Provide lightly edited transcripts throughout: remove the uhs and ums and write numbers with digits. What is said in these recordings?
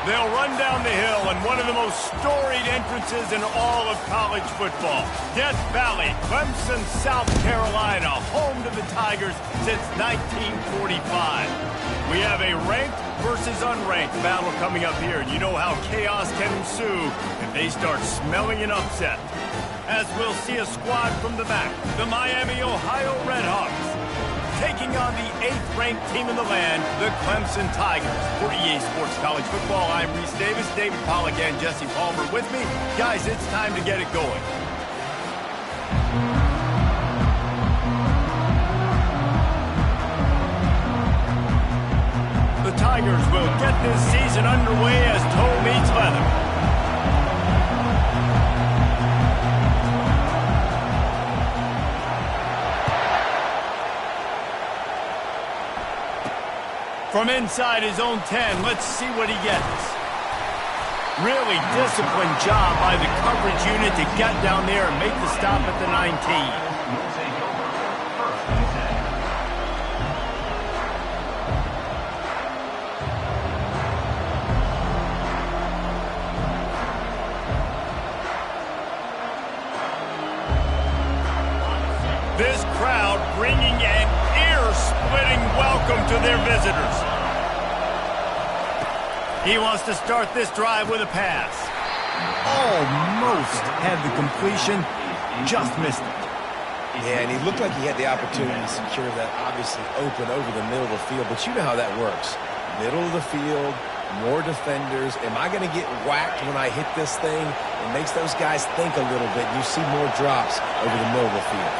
They'll run down the hill in one of the most storied entrances in all of college football. Death Valley, Clemson, South Carolina, home to the Tigers since 1945. We have a ranked versus unranked battle coming up here, and you know how chaos can ensue if they start smelling an upset. As we'll see a squad from the back, the Miami, Ohio Redhawks, taking on the 8th-ranked team in the land, the Clemson Tigers. For EA Sports College Football, I'm Reese Davis, David Pollack, and Jesse Palmer with me. Guys, it's time to get it going. The Tigers will get this season underway as toe meets leather. From inside his own 10, let's see what he gets. Really disciplined job by the coverage unit to get down there and make the stop at the 19. This crowd bringing an ear-splitting welcome to their visitors. He wants to start this drive with a pass. Almost had the completion, just missed it. Yeah, and he looked like he had the opportunity to secure that obviously open over the middle of the field, but you know how that works. Middle of the field, more defenders. Am I going to get whacked when I hit this thing? It makes those guys think a little bit. You see more drops over the middle of the field.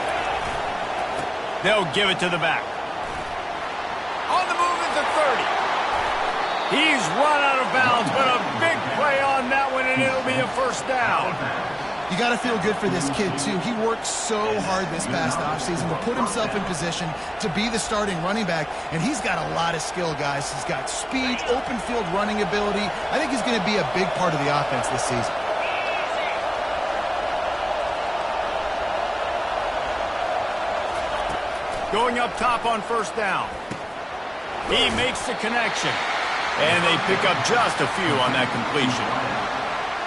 They'll give it to the back. On the move at the 30. He's run out of bounds, but a big play on that one, and it'll be a first down. You got to feel good for this kid, too. He worked so hard this past offseason to put himself in position to be the starting running back, and he's got a lot of skill, guys. He's got speed, open field running ability. I think he's going to be a big part of the offense this season. Going up top on first down. He makes the connection. And they pick up just a few on that completion.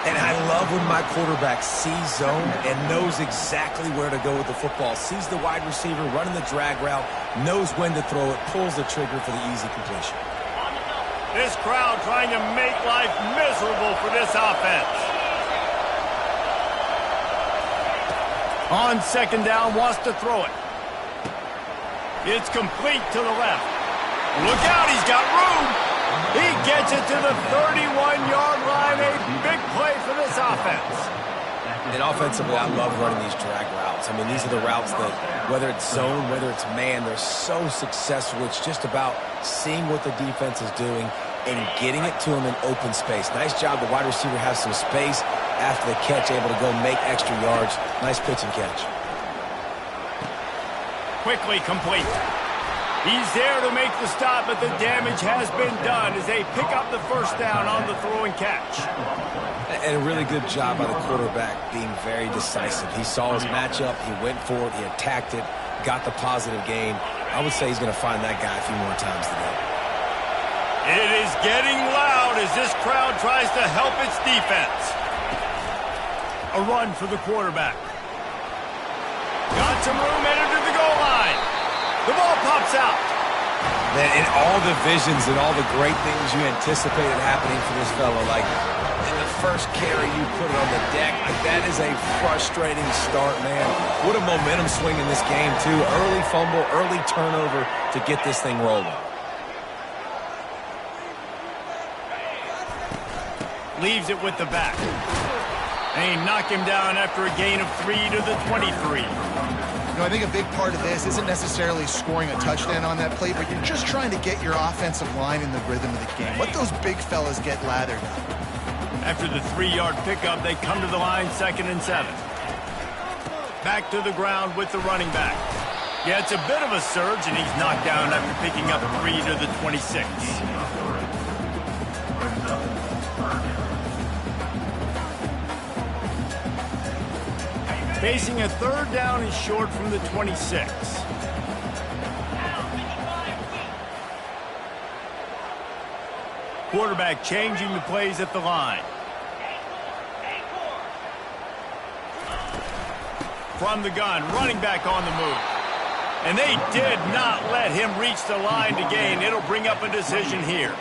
And I love when my quarterback sees zone and knows exactly where to go with the football. Sees the wide receiver running the drag route, knows when to throw it, pulls the trigger for the easy completion. This crowd trying to make life miserable for this offense. On second down, wants to throw it. It's complete to the left. Look out, he's got room. He gets it to the 31-yard line. A big play for this offense. And offensively, I love running these drag routes. I mean, these are the routes that, whether it's zone, whether it's man, they're so successful. It's just about seeing what the defense is doing and getting it to them in open space. Nice job. The wide receiver has some space after the catch, able to go make extra yards. Nice pitch and catch. Quickly complete. He's there to make the stop, but the damage has been done as they pick up the first down on the throw and catch. And a really good job by the quarterback being very decisive. He saw his matchup, he went for it, he attacked it, got the positive gain. I would say he's going to find that guy a few more times today. It is getting loud as this crowd tries to help its defense. A run for the quarterback. Got some room, headed to the goal line. The ball pops out. Man, in all the visions and all the great things you anticipated happening for this fellow, like in the first carry you put it on the deck, like that is a frustrating start, man. What a momentum swing in this game, too. Early fumble, early turnover to get this thing rolling. Leaves it with the back. And he knocked him down after a gain of 3 to the 23. I think a big part of this isn't necessarily scoring a touchdown on that play, but you're just trying to get your offensive line in the rhythm of the game. Let those big fellas get lathered up. After the 3-yard pickup, they come to the line, 2nd and 7. Back to the ground with the running back. Yeah, it's a bit of a surge, and he's knocked down after picking up 3 to the 26. Facing a 3rd down and short from the 26. Quarterback changing the plays at the line. From the gun, running back on the move. And they did not let him reach the line to gain. It'll bring up a decision here.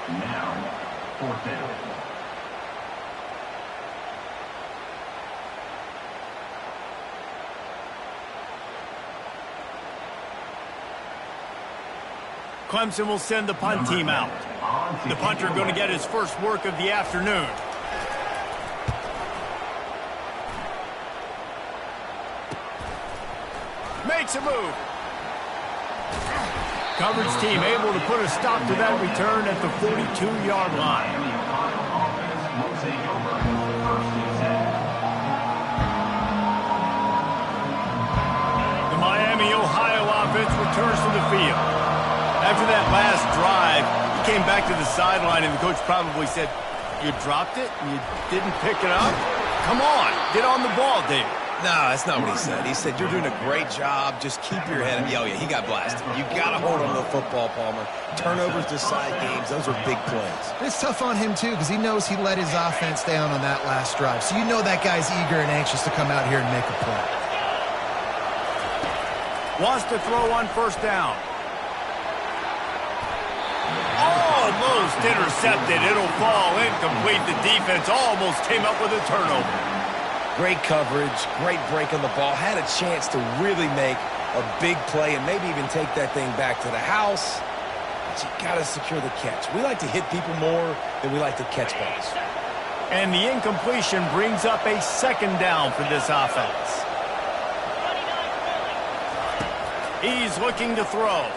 Now, fourth down. Clemson will send the punt team out. The punter going to get his first work of the afternoon. Makes a move. Coverage team able to put a stop to that return at the 42-yard line. The Miami, Ohio offense returns to the field. After that last drive, he came back to the sideline, and the coach probably said, "You dropped it? You didn't pick it up? Come on, get on the ball, David." No, that's not what he said. He said, "You're doing a great job. Just keep your head up." Oh, yeah, he got blasted. You got to hold on to the football, Palmer. Turnovers decide games. Those are big plays. It's tough on him, too, because he knows he let his offense down on that last drive. So you know that guy's eager and anxious to come out here and make a play. Wants to throw on first down. Almost intercepted. It'll fall incomplete. The defense almost came up with a turnover. Great coverage, great break on the ball. Had a chance to really make a big play and maybe even take that thing back to the house. But you got to secure the catch. We like to hit people more than we like to catch balls. And the incompletion brings up a second down for this offense. He's looking to throw.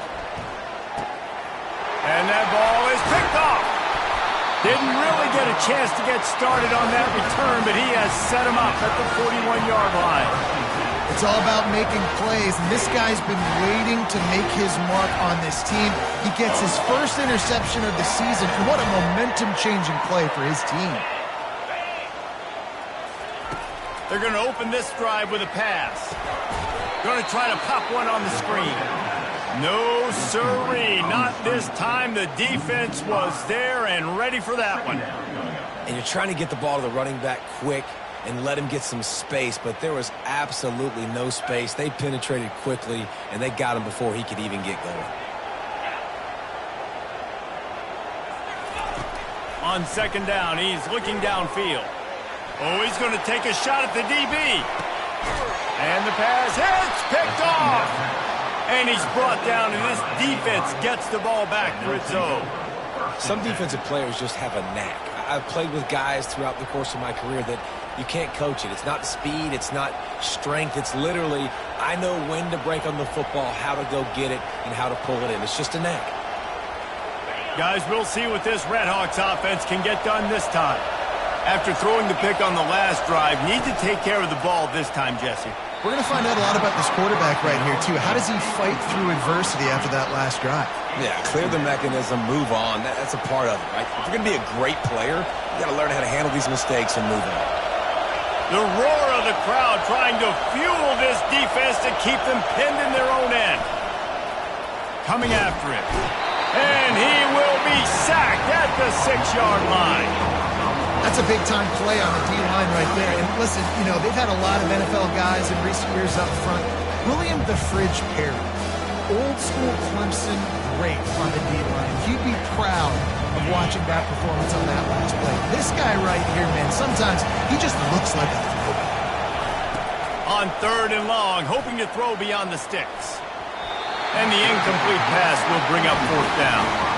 And that ball is picked off. Didn't really get a chance to get started on that return, but he has set him up at the 41-yard line. It's all about making plays, and this guy's been waiting to make his mark on this team. He gets his first interception of the season, and what a momentum-changing play for his team. They're going to open this drive with a pass. Going to try to pop one on the screen. No, sirree, not this time. The defense was there and ready for that one. And you're trying to get the ball to the running back quick and let him get some space, but there was absolutely no space. They penetrated quickly, and they got him before he could even get going. On second down, he's looking downfield. Oh, he's going to take a shot at the DB. And the pass hits, picked off. And he's brought down, and this defense gets the ball back for its own. Some defensive players just have a knack. I've played with guys throughout the course of my career that you can't coach it. It's not speed, it's not strength. It's literally, I know when to break on the football, how to go get it, and how to pull it in. It's just a knack. Guys, we'll see what this Redhawks offense can get done this time. After throwing the pick on the last drive, need to take care of the ball this time, Jesse. We're going to find out a lot about this quarterback right here, too. How does he fight through adversity after that last drive? Yeah, clear the mechanism, move on. That's a part of it, right? If you're going to be a great player, you got to learn how to handle these mistakes and move on. The roar of the crowd trying to fuel this defense to keep them pinned in their own end. Coming after him. And he will be sacked at the 6-yard line. That's a big-time play on the D-line right there. And listen, you know, they've had a lot of NFL guys in recent years up front. William the Fridge Perry, old-school Clemson great on the D-line. He'd be proud of watching that performance on that last play. This guy right here, man, sometimes he just looks like a throwback. On third and long, hoping to throw beyond the sticks. And the incomplete pass will bring up fourth down.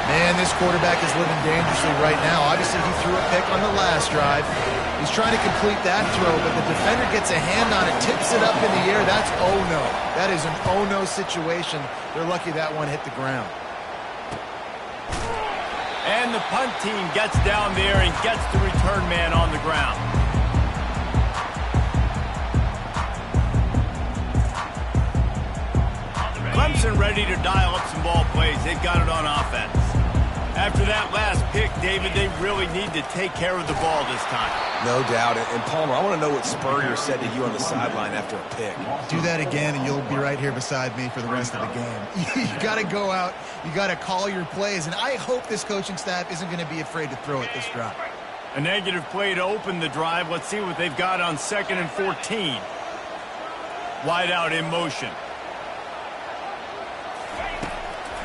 Man, this quarterback is living dangerously right now. Obviously, he threw a pick on the last drive. He's trying to complete that throw, but the defender gets a hand on it, tips it up in the air. That's oh-no. That is an oh-no situation. They're lucky that one hit the ground. And the punt team gets down there and gets the return man on the ground. Clemson ready to dial up some ball plays. They've got it on offense. After that last pick, David, they really need to take care of the ball this time. No doubt. And Palmer, I want to know what Spurrier said to you on the sideline after a pick. Do that again, and you'll be right here beside me for the rest of the game. You got to go out You got to call your plays, and I hope this coaching staff isn't going to be afraid to throw it this drive. A negative play to open the drive. Let's see what they've got on 2nd and 14. Wide out in motion.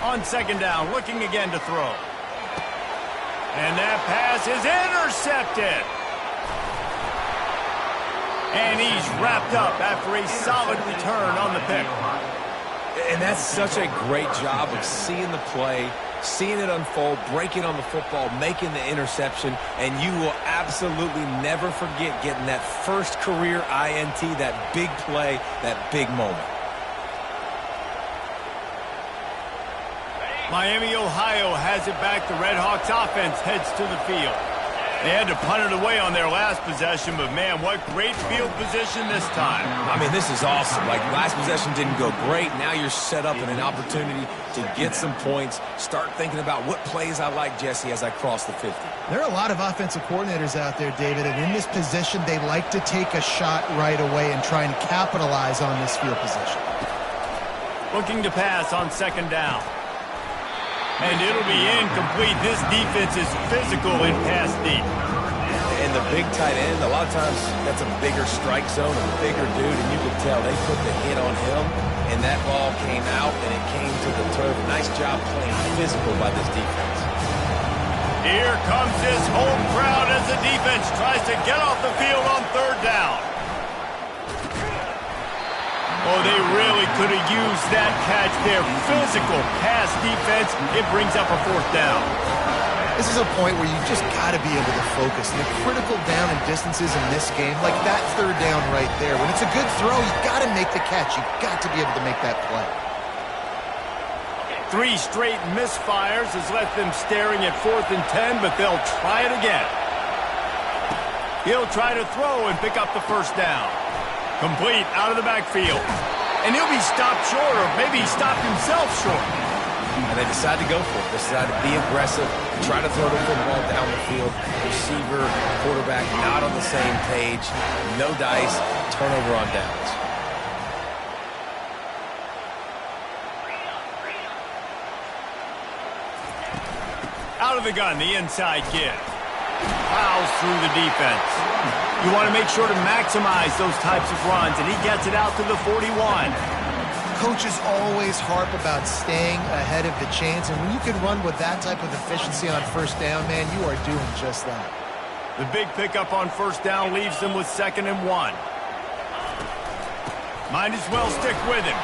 On 2nd down, looking again to throw. And that pass is intercepted. And he's wrapped up after a solid return on the pick. And that's such a great job of seeing the play, seeing it unfold, breaking on the football, making the interception, and you will absolutely never forget getting that first career INT, that big play, that big moment. Miami, Ohio has it back. The Red Hawks offense heads to the field. They had to punt it away on their last possession, but man, what great field position this time. I mean, this is awesome. Like, last possession didn't go great. Now you're set up in an opportunity to get some points. Start thinking about what plays I like, Jesse, as I cross the 50. There are a lot of offensive coordinators out there, David, and in this position, they like to take a shot right away and try and capitalize on this field position. Looking to pass on 2nd down. And it'll be incomplete. This defense is physical in pass deep. And the big tight end, a lot of times that's a bigger strike zone, a bigger dude, and you could tell they put the hit on him, and that ball came out, and it came to the turf. Nice job playing physical by this defense. Here comes his home crowd as the defense tries to get off the field on 3rd down. Oh, they really could have used that catch there. Physical pass defense. It brings up a 4th down. This is a point where you just got to be able to focus. And the critical down and distances in this game, like that 3rd down right there, when it's a good throw, you got to make the catch. You got to be able to make that play. 3 straight misfires has left them staring at 4th and 10, but they'll try it again. He'll try to throw and pick up the 1st down. Complete out of the backfield. And he'll be stopped short, or maybe he stopped himself short. And they decide to go for it. They decide to be aggressive, try to throw the football down the field. Receiver, quarterback not on the same page. No dice, turnover on downs. Out of the gun, the inside kid. Plows through the defense. You want to make sure to maximize those types of runs, and he gets it out to the 41. Coaches always harp about staying ahead of the chains, and when you can run with that type of efficiency on 1st down, man, you are doing just that. The big pickup on 1st down leaves them with 2nd and 1. Might as well stick with him.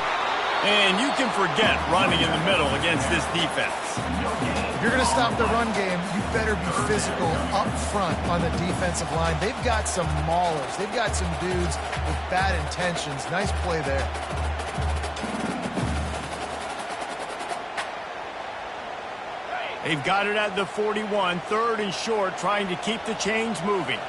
And you can forget running in the middle against this defense. If you're going to stop the run game, you better be physical up front on the defensive line. They've got some maulers. They've got some dudes with bad intentions. Nice play there. They've got it at the 41, 3rd and short, trying to keep the chains moving.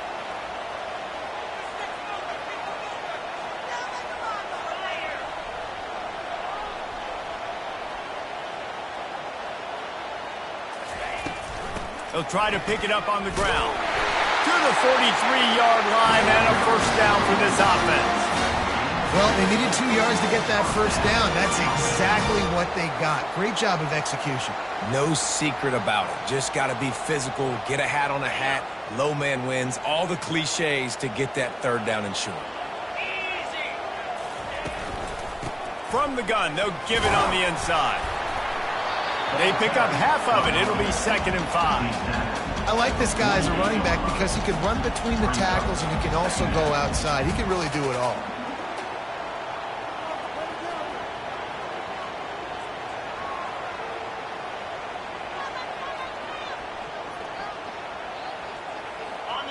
They'll try to pick it up on the ground. To the 43-yard line and a 1st down for this offense. Well, they needed 2 yards to get that 1st down. That's exactly what they got. Great job of execution. No secret about it. Just got to be physical, get a hat on a hat, low man wins, all the cliches to get that 3rd down and short. From the gun, they'll give it on the inside. They pick up half of it. It'll be 2nd and 5. I like this guy as a running back because he can run between the tackles and he can also go outside. He can really do it all.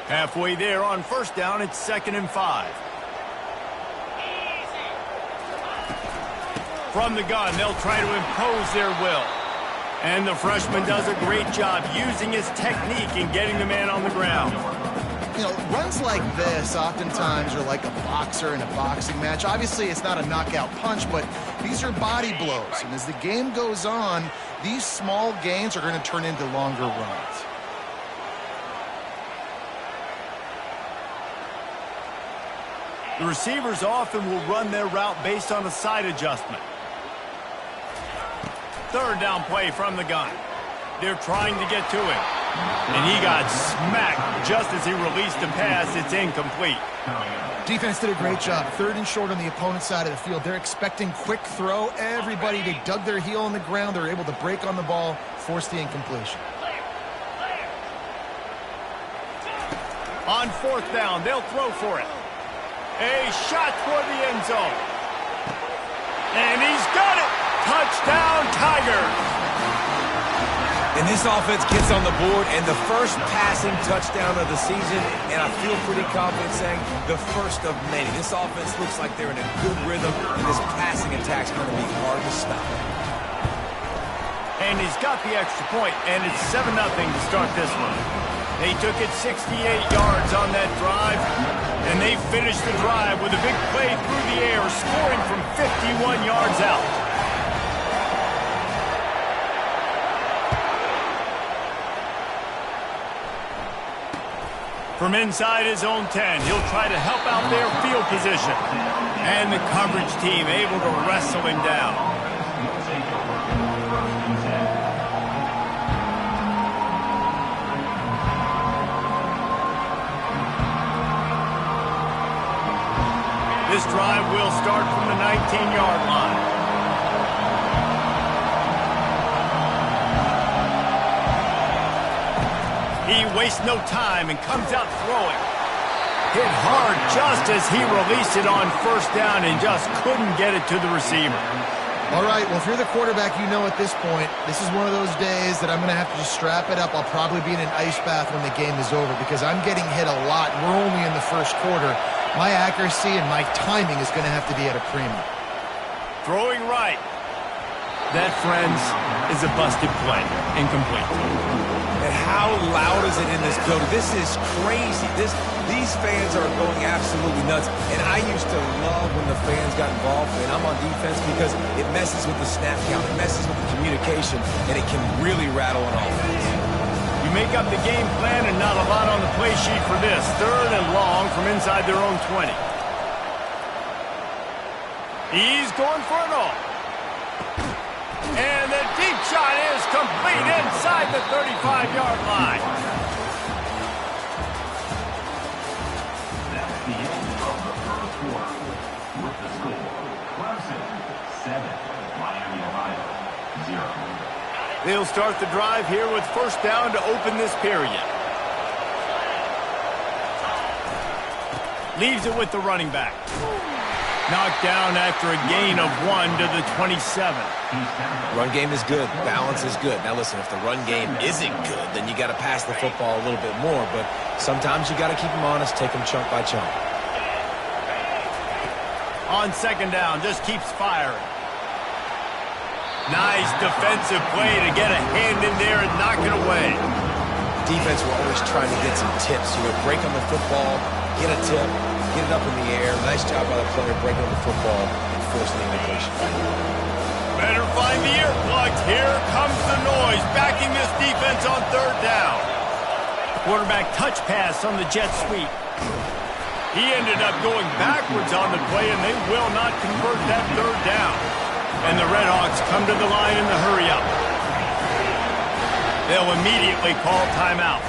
Halfway there on 1st down, it's 2nd and 5. From the gun, they'll try to impose their will. And the freshman does a great job using his technique and getting the man on the ground. You know, runs like this oftentimes are like a boxer in a boxing match. Obviously, it's not a knockout punch, but these are body blows. And as the game goes on, these small gains are going to turn into longer runs. The receivers often will run their route based on a side adjustment. third down play from the gun. They're trying to get to him. And he got smacked just as he released the pass. It's incomplete. Defense did a great job. Third and short on the opponent's side of the field. They're expecting quick throw. Everybody, they dug their heel on the ground. They're able to break on the ball, force the incompletion. On fourth down, they'll throw for it. A shot toward the end zone. And he's got it. Touchdown, Tigers. And this offense gets on the board, and the first passing touchdown of the season, and I feel pretty confident saying the first of many. This offense looks like they're in a good rhythm, and this passing attack's going to be hard to stop. And he's got the extra point, and it's 7-0 to start this one. They took it 68 yards on that drive, and they finished the drive with a big play through the air, scoring from 51 yards out. From inside his own 10, he'll try to help out their field position. And the coverage team able to wrestle him down. This drive will start from the 19-yard line. He wastes no time and comes out throwing. Hit hard just as he released it on first down and just couldn't get it to the receiver. All right, well, if you're the quarterback, you know at this point, this is one of those days that I'm going to have to just strap it up. I'll probably be in an ice bath when the game is over because I'm getting hit a lot. We're only in the first quarter. My accuracy and my timing is going to have to be at a premium. Throwing right. That, friends, is a busted play. Incomplete. And how loud is it in this building? This is crazy. These fans are going absolutely nuts. And I used to love when the fans got involved, and I'm on defense because it messes with the snap count. It messes with the communication, and it can really rattle an offense. You make up the game plan and not a lot on the play sheet for this. Third and long from inside their own 20. He's going for it all. And the deep shot is complete inside the 35-yard line. That's the end of the first quarter. With the score, Clemson 7, Miami, Ohio 0. They'll start the drive here with first down to open this period. Leaves it with the running back. Knocked down after a gain of 1 to the 27. Run game is good. Balance is good. Now, listen, if the run game isn't good, then you got to pass the football a little bit more. But sometimes you got to keep them honest, take them chunk by chunk. On second down, just keeps firing. Nice defensive play to get a hand in there and knock it away. Defense will always trying to get some tips. Break on the football, get a tip, get it up in the air. Nice job by the player breaking on the football and forcing the incompletion. Better find the earplugs. Here comes the noise, backing this defense on third down. Quarterback touch pass on the jet sweep. He ended up going backwards on the play, and they will not convert that third down. And the Redhawks come to the line in the hurry-up. They'll immediately call timeout.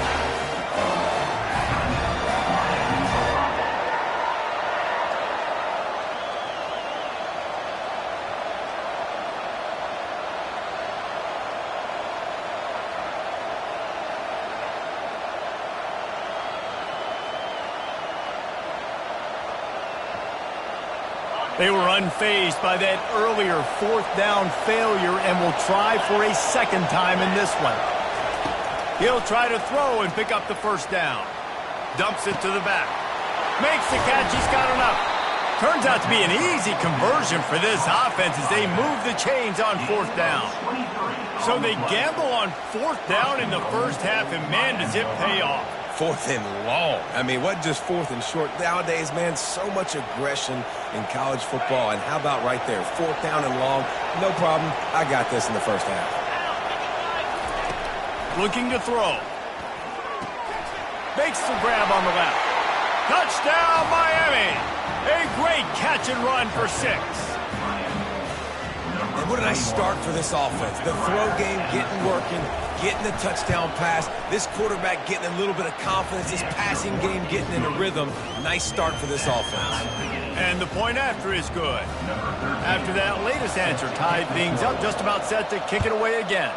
They were unfazed by that earlier fourth down failure and will try for a second time in this one. He'll try to throw and pick up the first down. Dumps it to the back. Makes the catch. He's got enough. Turns out to be an easy conversion for this offense as they move the chains on fourth down. So they gamble on fourth down in the first half, and man, does it pay off. Fourth and long. I mean, what just fourth and short? Nowadays, man, so much aggression in college football. And how about right there? Fourth down and long. No problem. I got this in the first half. Looking to throw. Makes the grab on the left. Touchdown, Miami. A great catch and run for 6. And What a nice start for this offense. The throw game getting working, getting the touchdown pass. This quarterback getting a little bit of confidence. This passing game getting in a rhythm. Nice start for this offense. And the point after is good. After that latest answer tied things up, just about set to kick it away again.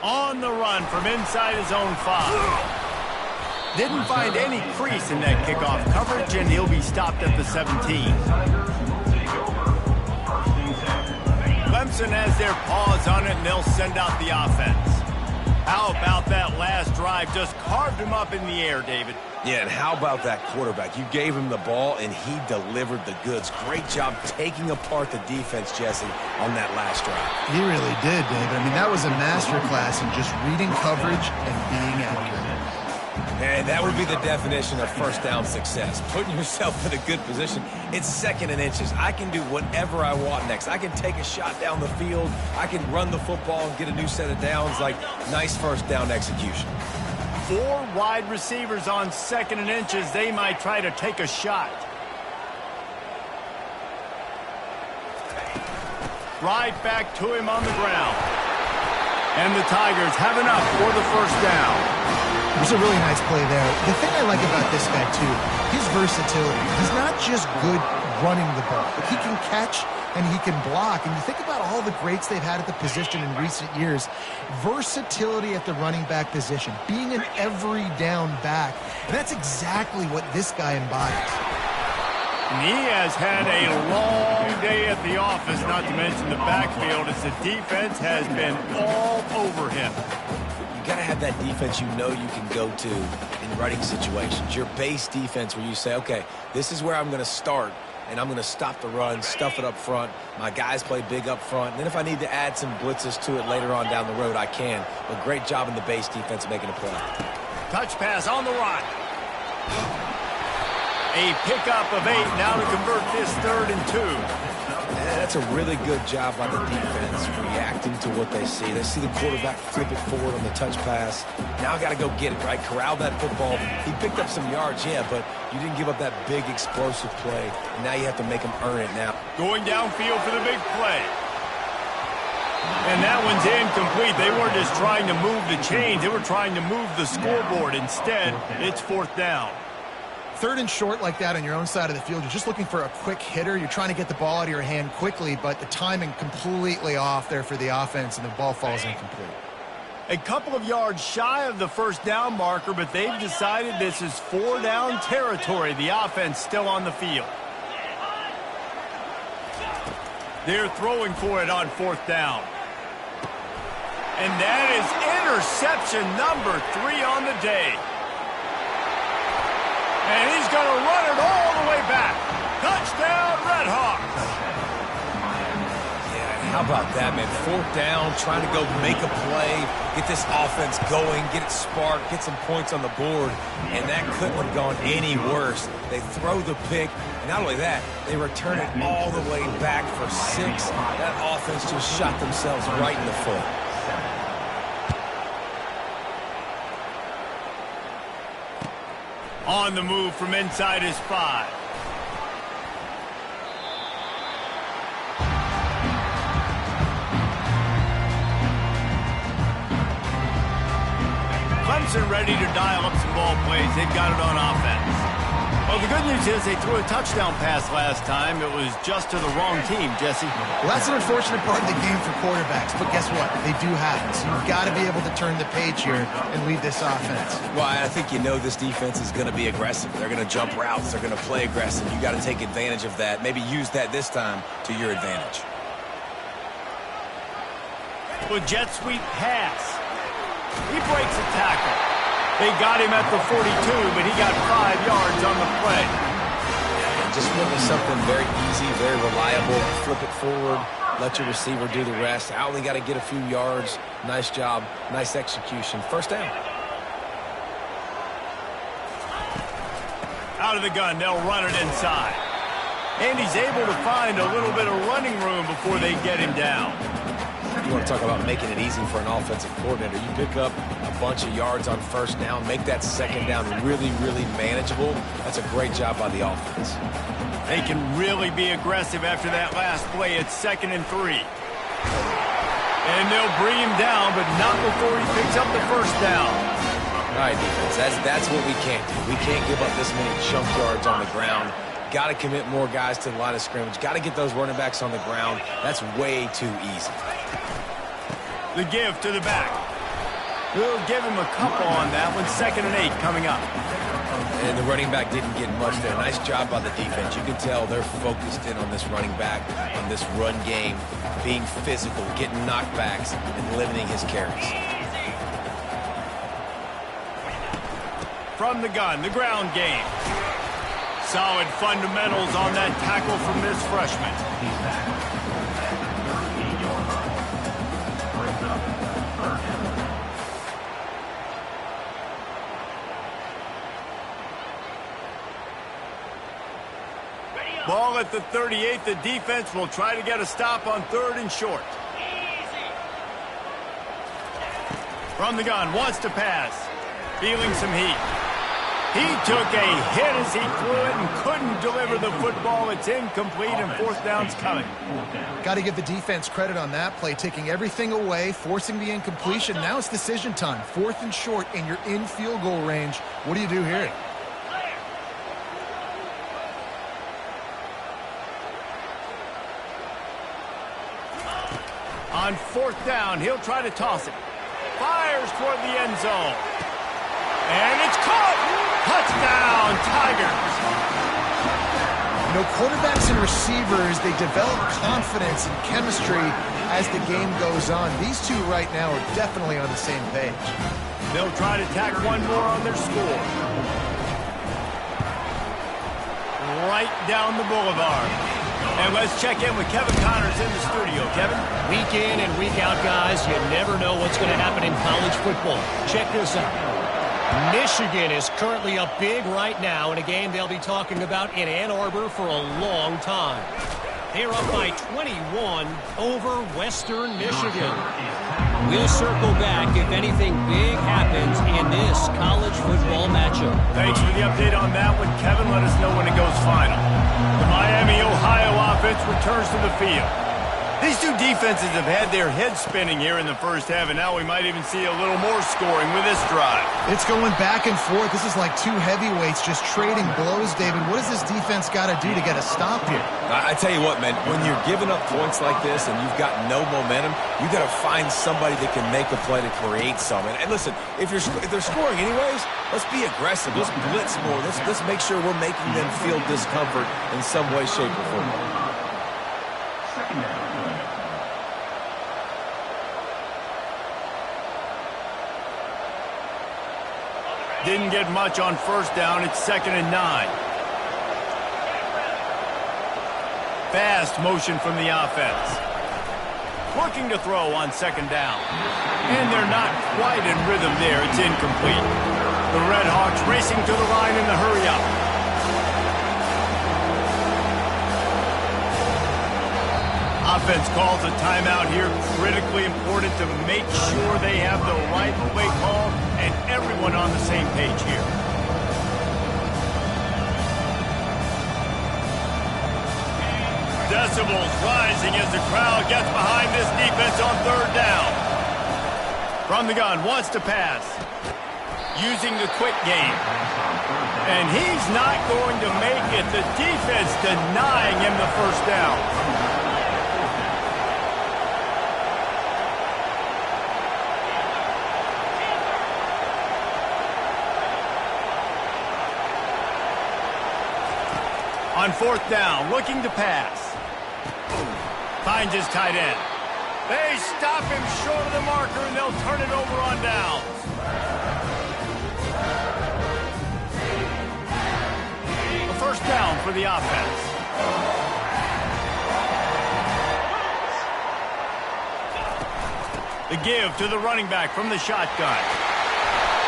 On the run from inside his own 5. Didn't find any crease in that kickoff coverage, and he'll be stopped at the 17. Clemson has their paws on it, and they'll send out the offense. How about that last drive? Just carved him up in the air, David. Yeah, and how about that quarterback? You gave him the ball, and he delivered the goods. Great job taking apart the defense, Jesse, on that last drive. He really did, David. I mean, that was a masterclass in just reading coverage and being accurate. And that would be the definition of first down success. Putting yourself in a good position. It's 2nd and inches. I can do whatever I want next. I can take a shot down the field. I can run the football and get a new set of downs. Like, nice first down execution. 4 wide receivers on 2nd and inches. They might try to take a shot. Right back to him on the ground. And the Tigers have enough for the first down. It was a really nice play there. The thing I like about this guy, too, his versatility. He's not just good running the ball, but he can catch and he can block. And you think about all the greats they've had at the position in recent years. Versatility at the running back position, being an every down back. And that's exactly what this guy embodies. And he has had a long day at the office, not to mention the backfield, as the defense has been all over him. You got to have that defense you know you can go to in running situations. Your base defense where you say, okay, this is where I'm going to start, and I'm going to stop the run, stuff it up front. My guys play big up front. And then if I need to add some blitzes to it later on down the road, I can. But great job in the base defense making a play. Touch pass on the run. A pickup of 8 now to convert this 3rd and 2. Yeah, that's a really good job by the defense reacting to what they see. They see the quarterback flip it forward on the touch pass. Now I got to go get it, right? Corral that football. He picked up some yards, yeah, but you didn't give up that big explosive play. And now you have to make him earn it now. Going downfield for the big play. And that one's incomplete. They weren't just trying to move the chains. They were trying to move the scoreboard. Instead, it's 4th down. 3rd and short like that on your own side of the field, you're just looking for a quick hitter. You're trying to get the ball out of your hand quickly, but the timing completely off there for the offense, and the ball falls incomplete. A couple of yards shy of the first down marker, but they've decided this is 4-down territory. The offense still on the field. They're throwing for it on 4th down. And that is interception number 3 on the day. And he's going to run it all the way back. Touchdown, Redhawks. Yeah, how about that, man? 4th down, trying to go make a play, get this offense going, get it sparked, get some points on the board, and that couldn't have gone any worse. They throw the pick. Not only that, they return it all the way back for 6. That offense just shot themselves right in the foot. On the move from inside his 5. Clemson ready to dial up some ball plays. They've got it on offense. Well, the good news is they threw a touchdown pass last time. It was just to the wrong team, Jesse. Well, that's an unfortunate part of the game for quarterbacks, but guess what? They do have it. So you've got to be able to turn the page here and lead this offense. Well, I think you know this defense is going to be aggressive. They're going to jump routes. They're going to play aggressive. You got to take advantage of that. Maybe use that this time to your advantage. With jet sweep pass. He breaks a tackle. They got him at the 42, but he got 5 yards on the play. And just went with something very easy, very reliable. Flip it forward, let your receiver do the rest. I only got to get a few yards. Nice job, nice execution. First down. Out of the gun, they'll run it inside. And he's able to find a little bit of running room before they get him down. You want to talk about making it easy for an offensive coordinator. You pick up a bunch of yards on first down, make that second down really, really manageable. That's a great job by the offense. They can really be aggressive after that last play. It's 2nd and 3. And they'll bring him down, but not before he picks up the first down. All right, defense, that's what we can't do. We can't give up this many chunk yards on the ground. Got to commit more guys to the line of scrimmage. Got to get those running backs on the ground. That's way too easy. The give to the back. We'll give him a couple on that one. 2nd and 8 coming up. And the running back didn't get much there. Nice job by the defense. You can tell they're focused in on this running back, on this run game, being physical, getting knockbacks, and limiting his carries. From the gun, the ground game. Solid fundamentals on that tackle from this freshman. He's back. 38-yard line. Brings up 3rd down. Ball at the 38. The defense will try to get a stop on 3rd and short. From the gun, wants to pass. Feeling some heat. He took a hit as he threw it and couldn't deliver the football. It's incomplete and 4th down's coming. Got to give the defense credit on that play, taking everything away, forcing the incompletion. Now it's decision time. 4th and short, and you're in field goal range. What do you do here? On 4th down, he'll try to toss it. Fires toward the end zone. And it's caught! Touchdown, Tigers! You know, quarterbacks and receivers, they develop confidence and chemistry as the game goes on. These two right now are definitely on the same page. They'll try to tack one more on their score. Right down the boulevard. And let's check in with Kevin Connors in the studio. Kevin? Week in and week out, guys, you never know what's going to happen in college football. Check this out. Michigan is currently up big right now in a game they'll be talking about in Ann Arbor for a long time. They're up by 21 over Western Michigan. We'll circle back if anything big happens in this college football matchup. Thanks for the update on that one, Kevin. Let us know when it goes final. The Miami, Ohio offense returns to the field. These two defenses have had their heads spinning here in the first half, and now we might even see a little more scoring with this drive. It's going back and forth. This is like two heavyweights just trading blows, David. What does this defense got to do to get a stop here? I tell you what, man, when you're giving up points like this and you've got no momentum, you got to find somebody that can make a play to create some. And listen, if they're scoring anyways, let's be aggressive. Let's blitz more. Let's make sure we're making them feel discomfort in some way, shape, or form. 2nd down. Didn't get much on 1st down. It's 2nd and 9. Fast motion from the offense. Looking to throw on 2nd down. And they're not quite in rhythm there. It's incomplete. The Red Hawks racing to the line in the hurry-up. Offense calls a timeout here. Critically important to make sure they have the right play call and everyone on the same page here. Decibels rising as the crowd gets behind this defense on 3rd down. From the gun, wants to pass. Using the quick game. And he's not going to make it. The defense denying him the 1st down. On 4th down, looking to pass. Finds his tight end. They stop him short of the marker, and they'll turn it over on downs. A 1st down for the offense. The give to the running back from the shotgun.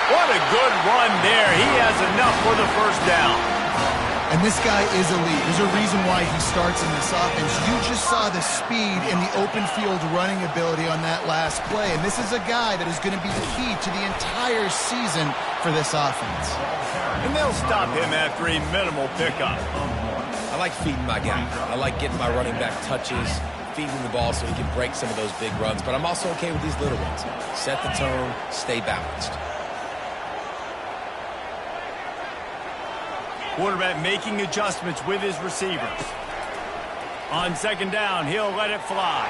What a good run there. He has enough for the 1st down. And this guy is elite. There's a reason why he starts in this offense. You just saw the speed and the open field running ability on that last play. And this is a guy that is going to be the key to the entire season for this offense. And they'll stop him after a minimal pickup. I like feeding my guy. I like getting my running back touches, feeding the ball so he can break some of those big runs. But I'm also okay with these little ones. Set the tone, stay balanced. Quarterback making adjustments with his receivers. On second down, he'll let it fly.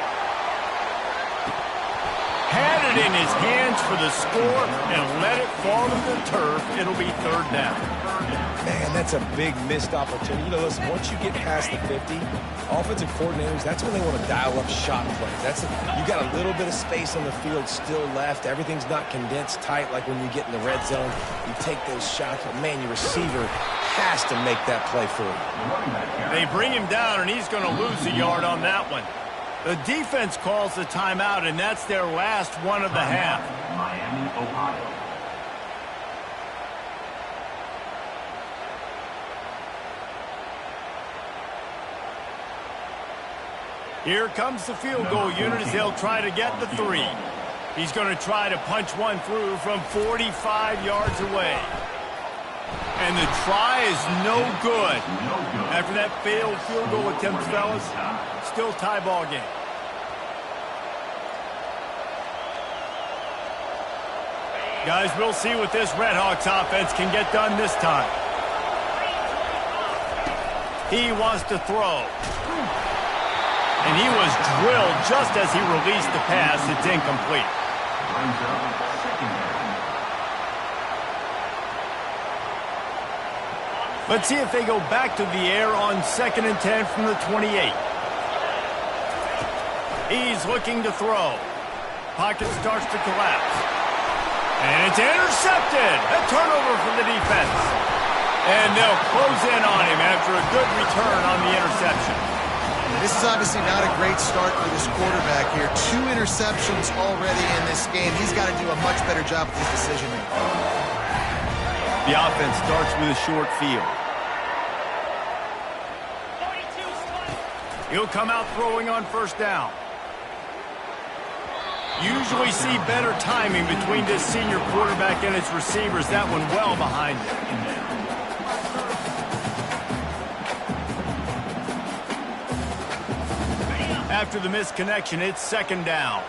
Had it in his hands for the score and let it fall to the turf. It'll be third down. Man, that's a big missed opportunity. You know, listen, once you get past the 50, offensive coordinators, that's when they want to dial up shot plays. You got a little bit of space on the field still left. Everything's not condensed tight like when you get in the red zone. You take those shots, but man, your receiver has to make that play for you. They bring him down, and he's going to lose a yard on that one. The defense calls the timeout, and that's their last one of the half. Miami, Ohio. Here comes the field goal unit as they'll try to get the 3. He's going to try to punch one through from 45 yards away. And the try is no good. After that failed field goal attempt, fellas, still tie ball game. Guys, we'll see what this Redhawks offense can get done this time. He wants to throw. And he was drilled just as he released the pass. It's incomplete. Let's see if they go back to the air on 2nd and 10 from the 28. He's looking to throw. Pocket starts to collapse. And it's intercepted. A turnover for the defense. And they'll close in on him after a good return on the interception. This is obviously not a great start for this quarterback here. 2 interceptions already in this game. He's got to do a much better job with his decision-making. The offense starts with a short field. He'll come out throwing on first down. Usually see better timing between this senior quarterback and his receivers. That one well behind him. After the missed connection, it's 2nd down.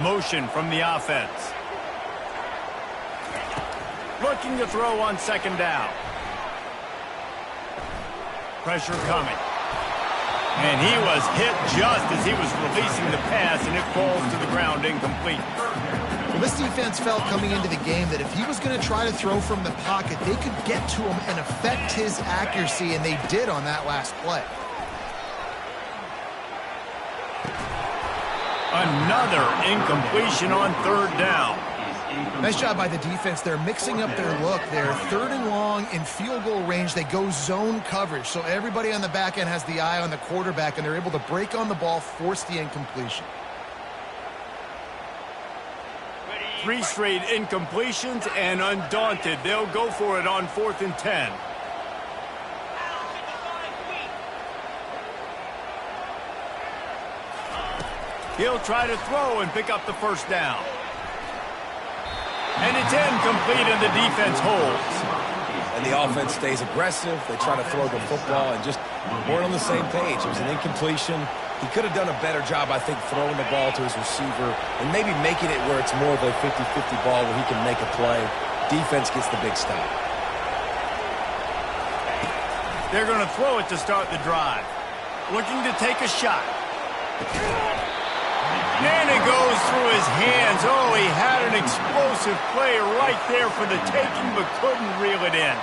Motion from the offense. Looking to throw on 2nd down. Pressure coming. And he was hit just as he was releasing the pass, and it falls to the ground incomplete. Well, this defense felt coming into the game that if he was going to try to throw from the pocket, they could get to him and affect his accuracy, and they did on that last play. Another incompletion on 3rd down. Nice job by the defense. They're mixing up their look. They're 3rd and long in field goal range. They go zone coverage, so everybody on the back end has the eye on the quarterback, and they're able to break on the ball, force the incompletion. 3 straight incompletions, and undaunted, they'll go for it on 4th and 10. He'll try to throw and pick up the first down. And it's incomplete, and the defense holds. And the offense stays aggressive. They try to throw the football and just weren't on the same page. It was an incompletion. He could have done a better job, I think, throwing the ball to his receiver and maybe making it where it's more of a 50-50 ball where he can make a play. Defense gets the big stop. They're going to throw it to start the drive. Looking to take a shot. And it goes through his hands. Oh, he had an explosive play right there for the taking, but couldn't reel it in.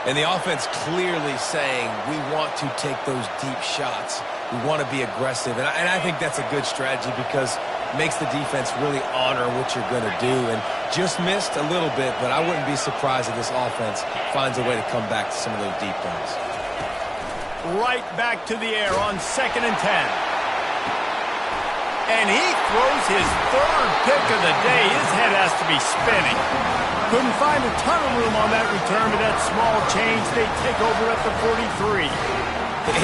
And the offense clearly saying, we want to take those deep shots. We want to be aggressive. And I think that's a good strategy because it makes the defense really honor what you're going to do. And just missed a little bit, but I wouldn't be surprised if this offense finds a way to come back to some of those deep ones. Right back to the air on 2nd and 10. And he throws his 3rd pick of the day. His head has to be spinning. Couldn't find a ton of room on that return, but that small change, they take over at the 43.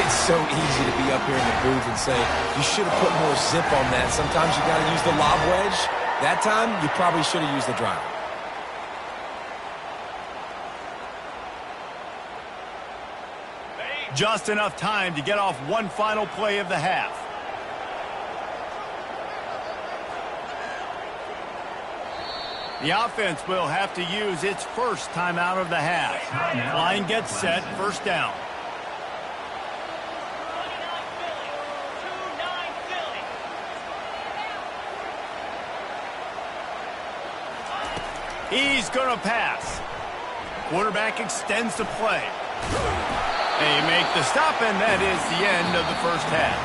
It's so easy to be up here in the booth and say, you should have put more zip on that. Sometimes you got to use the lob wedge. That time, you probably should have used the driver. Just enough time to get off one final play of the half. The offense will have to use its first timeout of the half. Line gets set, first down. He's going to pass. Quarterback extends the play. They make the stop, and that is the end of the first half.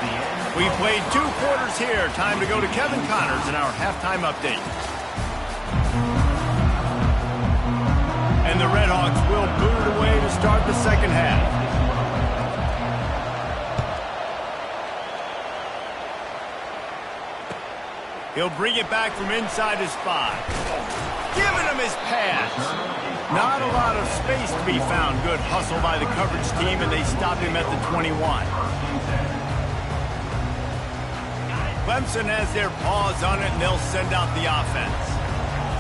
We played 2 quarters here. Time to go to Kevin Connors in our halftime update. And the Redhawks will boot it away to start the second half. He'll bring it back from inside his 5. Giving him his pass. Not a lot of space to be found. Good hustle by the coverage team, and they stop him at the 21. Clemson has their paws on it, and they'll send out the offense.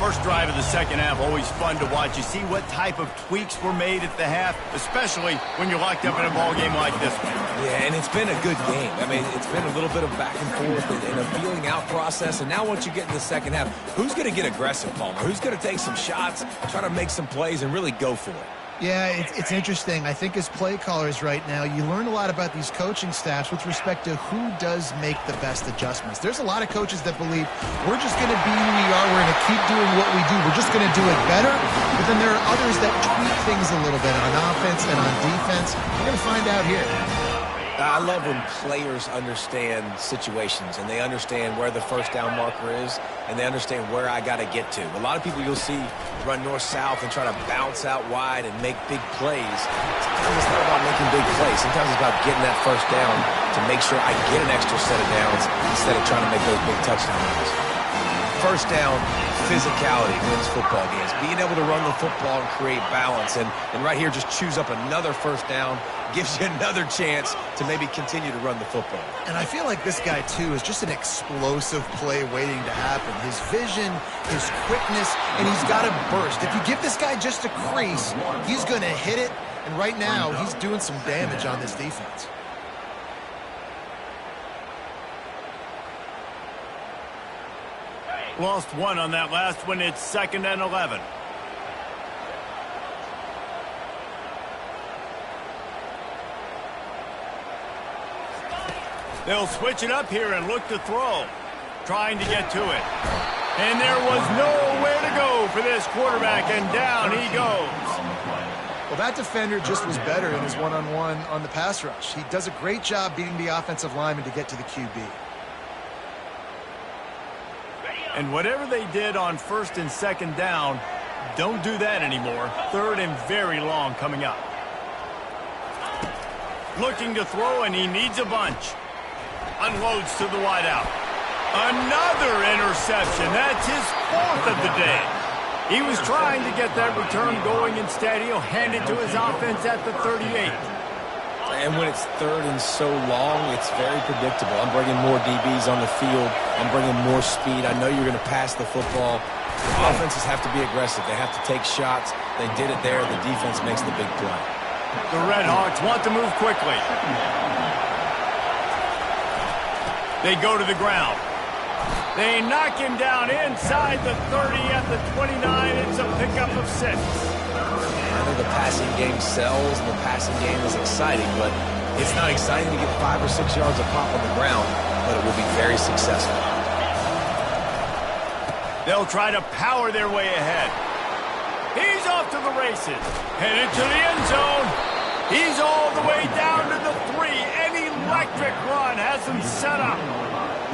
First drive of the second half, always fun to watch. You see what type of tweaks were made at the half, especially when you're locked up in a ball game like this one. Yeah, and it's been a good game. I mean, it's been a little bit of back and forth and a feeling out process. And now once you get in the second half, who's going to get aggressive, Palmer? Who's going to take some shots, try to make some plays, and really go for it? Yeah, it's interesting. I think as play callers right now, you learn a lot about these coaching staffs with respect to who does make the best adjustments. There's a lot of coaches that believe we're just going to be who we are. We're going to keep doing what we do. We're just going to do it better. But then there are others that tweak things a little bit on offense and on defense. We're going to find out here. I love when players understand situations and they understand where the first down marker is and they understand where I got to get to. A lot of people you'll see run north-south and try to bounce out wide and make big plays. Sometimes it's not about making big plays. Sometimes it's about getting that first down to make sure I get an extra set of downs instead of trying to make those big touchdown runs. First down, physicality wins football games. Being able to run the football and create balance. And right here, just choose up another first down, gives you another chance to maybe continue to run the football. And I feel like this guy, too, is just an explosive play waiting to happen. His vision, his quickness, and he's got to burst. If you give this guy just a crease, he's going to hit it. And right now, he's doing some damage on this defense. Lost one on that last one. It's 2nd and 11. They'll switch it up here and look to throw. Trying to get to it. And there was nowhere to go for this quarterback, and down he goes. Well, that defender just was better in his one-on-one on the pass rush. He does a great job beating the offensive lineman to get to the QB. And whatever they did on 1st and 2nd down, don't do that anymore. 3rd and very long coming up. Looking to throw, and he needs a bunch. Unloads to the wideout. Another interception. That's his 4th of the day. He was trying to get that return going. Instead, he'll hand it to his offense at the 38. And when it's 3rd and so long, it's very predictable. I'm bringing more DBs on the field. I'm bringing more speed. I know you're going to pass the football. Offenses have to be aggressive. They have to take shots. They did it there. The defense makes the big play. The Redhawks want to move quickly. They go to the ground. They knock him down inside the 30 at the 29. It's a pickup of 6. I know the passing game sells and the passing game is exciting, but it's not exciting to get 5 or 6 yards of pop on the ground, but it will be very successful. They'll try to power their way ahead. He's off to the races. Headed to the end zone. He's all the way down to the 3. An electric run has him set up.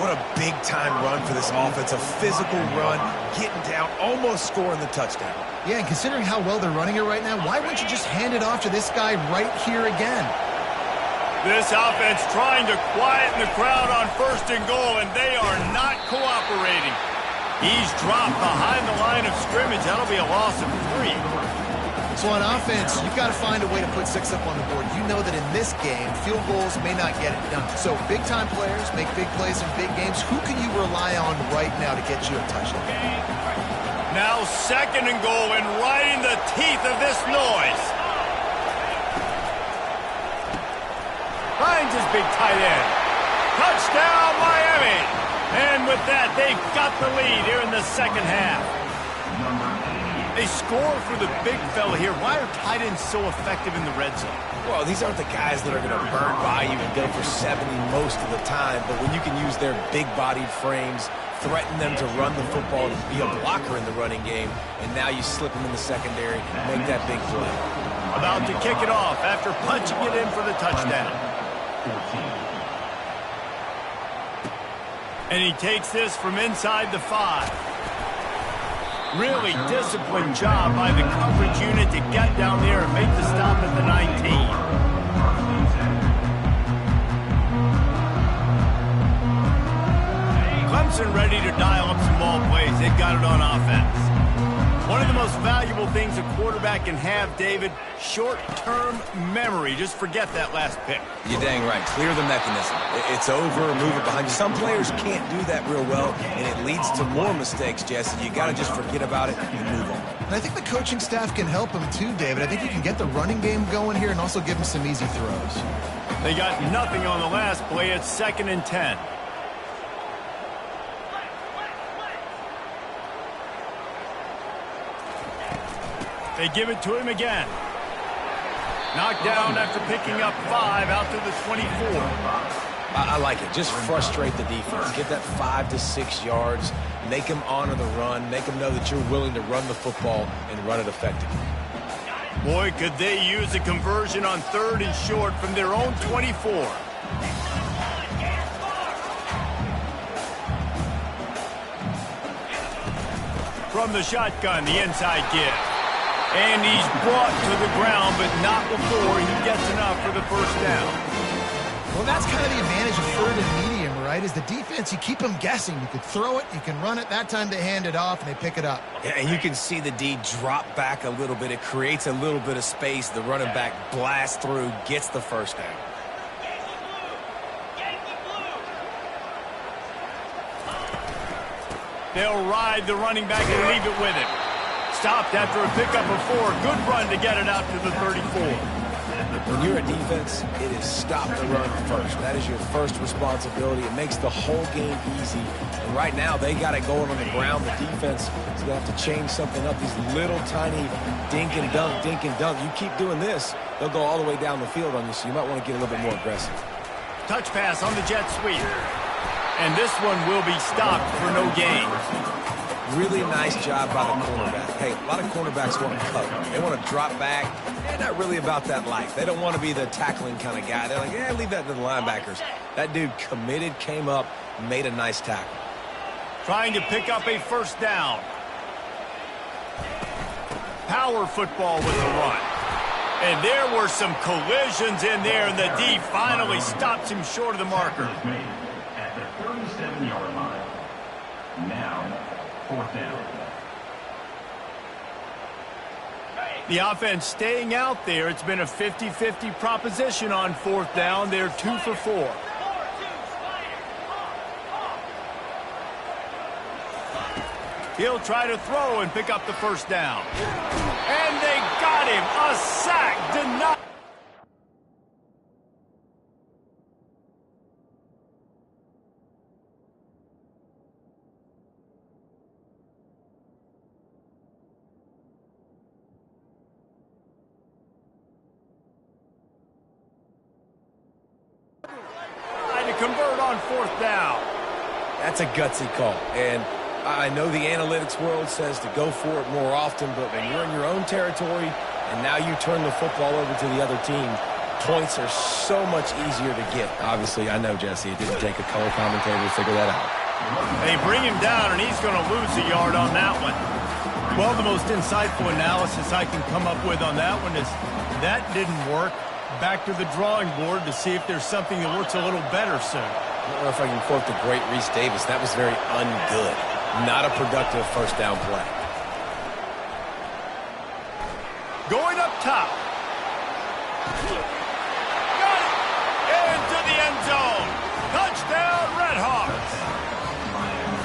What a big-time run for this offense. A physical run, getting down, almost scoring the touchdown. Yeah, and considering how well they're running it right now, why wouldn't you just hand it off to this guy right here again? This offense trying to quieten the crowd on 1st and goal, and they are not cooperating. He's dropped behind the line of scrimmage. That'll be a loss of 3. So on offense, you've got to find a way to put 6 up on the board. You know that in this game, field goals may not get it done. So big-time players make big plays in big games. Who can you rely on right now to get you a touchdown? Now 2nd and goal, and right in the teeth of this noise. Finds his big tight end. Touchdown, Miami! And with that, they've got the lead here in the second half. They score for the big fella here. Why are tight ends so effective in the red zone? Well, these aren't the guys that are going to burn by you and go for 70 most of the time, but when you can use their big-bodied frames, threaten them to run the football and be a blocker in the running game, and now you slip them in the secondary and make that big play. About to kick it off after punching it in for the touchdown. And he takes this from inside the 5. Really disciplined job by the coverage unit to get down there and make the stop at the 19. Clemson ready to dial up some ball plays. They've got it on offense. One of the most valuable things a quarterback can have, David, short-term memory. Just forget that last pick. You're dang right. Clear the mechanism. It's over, move it behind you. Some players can't do that real well, and it leads to more mistakes, Jesse. You got to just forget about it and move on. And I think the coaching staff can help him too, David. I think you can get the running game going here and also give him some easy throws. They got nothing on the last play. It's 2nd and 10. They give it to him again. Knocked down after picking up 5 out to the 24. I like it. Just frustrate the defense. Get that 5 to 6 yards. Make them honor the run. Make them know that you're willing to run the football and run it effectively. Boy, could they use a conversion on 3rd and short from their own 24. From the shotgun, the inside give. And he's brought to the ground, but not before he gets enough for the first down. Well, that's kind of the advantage of 3rd and medium, right? Is the defense, you keep them guessing. You can throw it, you can run it. That time they hand it off and they pick it up. Yeah, and you can see the D drop back a little bit. It creates a little bit of space. The running back blasts through, gets the first down. They'll ride the running back and leave it with him. Stopped after a pickup of 4. Good run to get it out to the 34. When you're a defense, it is stop the run first. That is your first responsibility. It makes the whole game easy. And right now, they got it going on the ground. The defense is going to have to change something up. These little tiny dink and dunk, dink and dunk. You keep doing this, they'll go all the way down the field on you, so you might want to get a little bit more aggressive. Touch pass on the jet sweep. And this one will be stopped for no gain. Really nice job by the cornerback. Hey, a lot of cornerbacks want to cover. They want to drop back. They're not really about that life. They don't want to be the tackling kind of guy. They're like, yeah, leave that to the linebackers. That dude committed, came up, made a nice tackle. Trying to pick up a first down. Power football with the run. And there were some collisions in there, and the D finally stops him short of the marker. At the 37-yard line. Now, 4th down. The offense staying out there. It's been a 50-50 proposition on 4th down. They're 2 for 4. He'll try to throw and pick up the first down. And they got him. A sack denied. To convert on 4th down. That's a gutsy call. And I know the analytics world says to go for it more often, but when you're in your own territory and now you turn the football over to the other team, points are so much easier to get. Obviously, I know, Jesse, it didn't take a color commentator to figure that out. They bring him down, and he's going to lose a yard on that one. Well, the most insightful analysis I can come up with on that one is that didn't work. Back to the drawing board to see if there's something that works a little better soon. I don't know if I can quote the great Reese Davis. That was very ungood. Not a productive first down play. Going up top. Got it! Into the end zone. Touchdown, Redhawks.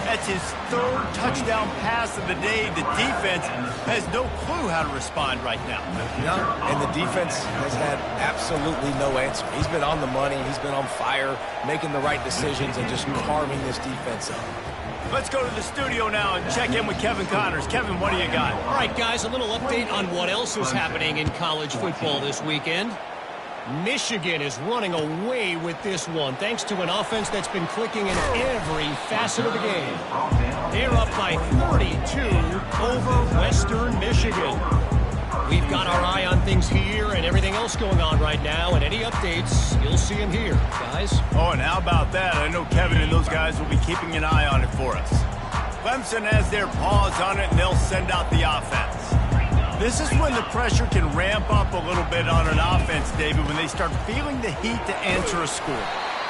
That's his third touchdown pass of the day. The defense has no clue how to respond right now. No, and the defense has had absolutely no answer. He's been on the money. He's been on fire, making the right decisions and just carving this defense up. Let's go to the studio now and check in with Kevin Connors. Kevin, what do you got? All right, guys, a little update on what else is happening in college football this weekend. Michigan is running away with this one, thanks to an offense that's been clicking in every facet of the game. They're up by 42 over Western Michigan. We've got our eye on things here and everything else going on right now, and any updates, you'll see them here, guys. Oh, and how about that? I know Kevin and those guys will be keeping an eye on it for us. Clemson has their paws on it, and they'll send out the offense. This is when the pressure can ramp up a little bit on an offense, David, when they start feeling the heat to answer a score.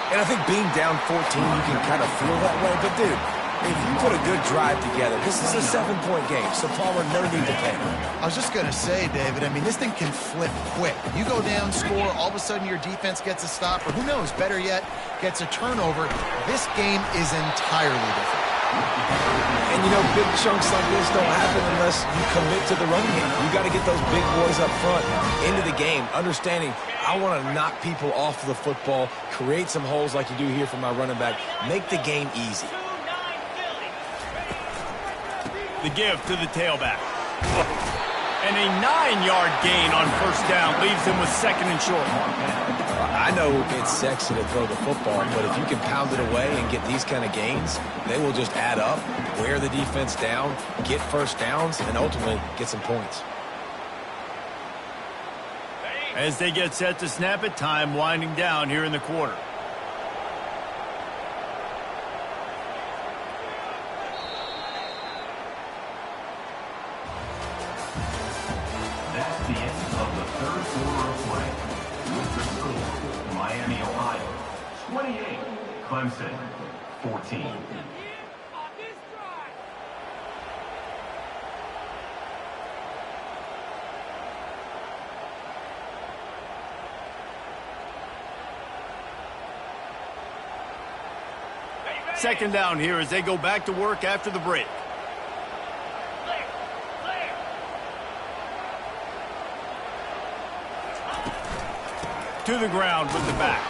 And I think being down 14, you can kind of feel that way. But, dude, if you put a good drive together, this is a 7-point game, so Palmer, no need to panic. I was just going to say, David, I mean, this thing can flip quick. You go down, score, all of a sudden your defense gets a stop, or who knows, better yet, gets a turnover. This game is entirely different. And, you know, big chunks like this don't happen unless you commit to the run game. You got to get those big boys up front into the game, understanding I want to knock people off the football, create some holes like you do here for my running back, make the game easy. The give to the tailback. And a 9-yard gain on first down leaves him with second and short. I know it's sexy to throw the football, but if you can pound it away and get these kind of gains, they will just add up, wear the defense down, get first downs, and ultimately get some points. As they get set to snap it, time winding down here in the quarter. That's the end of the third quarter of play. With the score, Miami, Ohio, 28, Clemson, 14. Second down here as they go back to work after the break. To the ground with the back.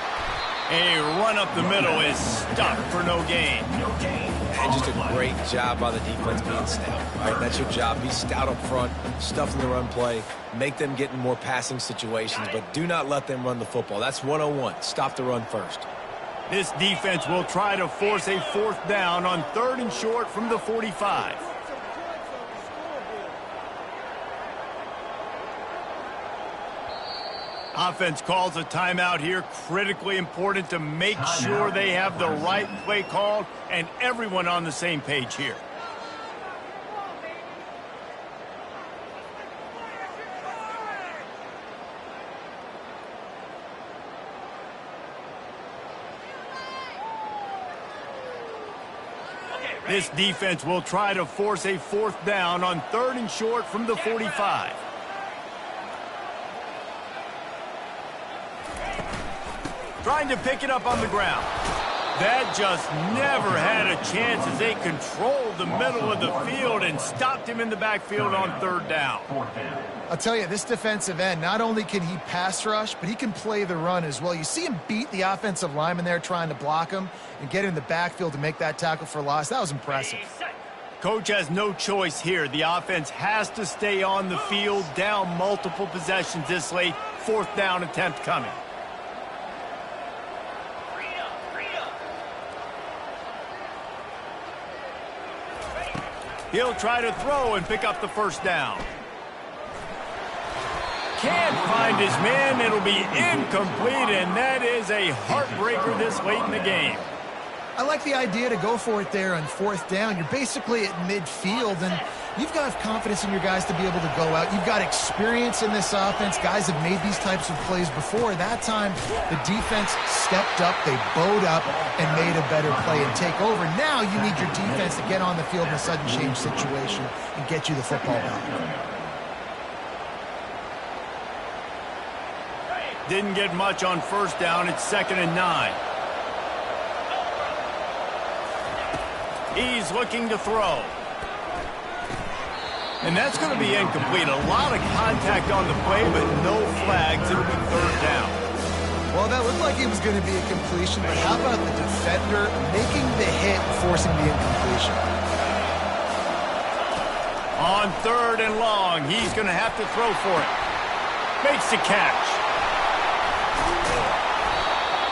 A run up the middle is stopped for no gain. And just a great job by the defense being stout. Right? That's your job. Be stout up front, stuff in the run play, make them get in more passing situations, but do not let them run the football. That's 101. Stop the run first. This defense will try to force a fourth down on third and short from the 45. Offense calls a timeout here. Critically important to make sure they have the right play called and everyone on the same page here. This defense will try to force a fourth down on third and short from the 45. Trying to pick it up on the ground. That just never had a chance as they controlled the middle of the field and stopped him in the backfield on third down. I'll tell you, this defensive end, not only can he pass rush, but he can play the run as well. You see him beat the offensive lineman there trying to block him and get in the backfield to make that tackle for loss. That was impressive. Coach has no choice here. The offense has to stay on the field, down multiple possessions this late. Fourth down attempt coming. He'll try to throw and pick up the first down. Can't find his man. It'll be incomplete, and that is a heartbreaker this late in the game. I like the idea to go for it there on fourth down. You're basically at midfield, and you've got confidence in your guys to be able to go out. You've got experience in this offense. Guys have made these types of plays before. That time, the defense stepped up, they bowed up, and made a better play and take over. Now you need your defense to get on the field in a sudden change situation and get you the football back. Didn't get much on first down. It's 2nd and 9. He's looking to throw. And that's going to be incomplete. A lot of contact on the play, but no flags. It'll be 3rd down. Well, that looked like it was going to be a completion, but how about the defender making the hit and forcing the incompletion? On 3rd and long, he's going to have to throw for it. Makes the catch.